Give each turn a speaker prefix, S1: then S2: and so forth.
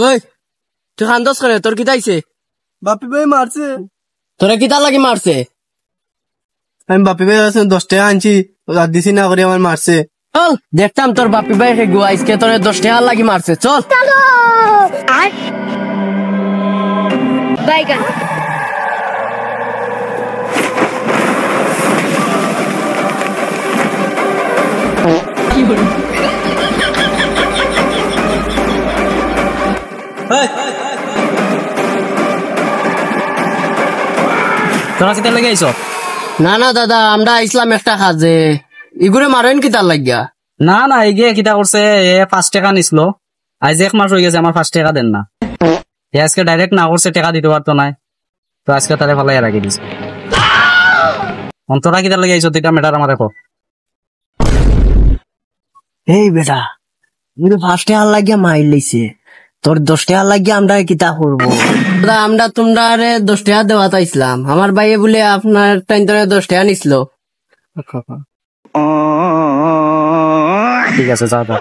S1: ওই তুই খান্দস করে তোর কিতা আইছে?
S2: বাপি ভাই মারছে।
S1: তোরা কিতা লাগি মারছে?
S2: আমি বাপি ভাই 10 টাকা আনছি, আর দিছি না করে আমার মারছে।
S1: চল দেখতাম তোর বাপি ভাই গুয়া আজকে তোর 10 টাকা লাগি মারছে। চল
S3: বাইগান
S4: তোরা কিতা লাগে আইছ?
S1: না না দাদা, আমরা আইসলাম একটা কাজে, ইগুরে মারেন কিতা লাগিয়া?
S4: না না, এগিয়ে কিতা করছে, এ 5 টাকা নিছিল, আজ 1 মাস হয়ে গেছে আমার 5 টাকা দেন না। এ আজকে ডাইরেক্ট না করছে, টাকা দিতে পারতো না, তো আজকে তারে ফালাই রাখি দিছে। তোরা কিতা লাগে আইছ? এটা ম্যাটার আমার দেখো।
S1: এই বেটা, ইগুরে 5 টাকা লাগিয়া মাইর লইছে, তোর 10 টাকা লাগিয়া আমরা কিতা করবো? দাদা আমরা তোমরা 10 টাকা দেওয়া চাইছিলাম, আমার ভাইয়ে বলে আপনার টাইম ধরে 10 টাকা নিছিল।
S4: ঠিক আছে, যা যা।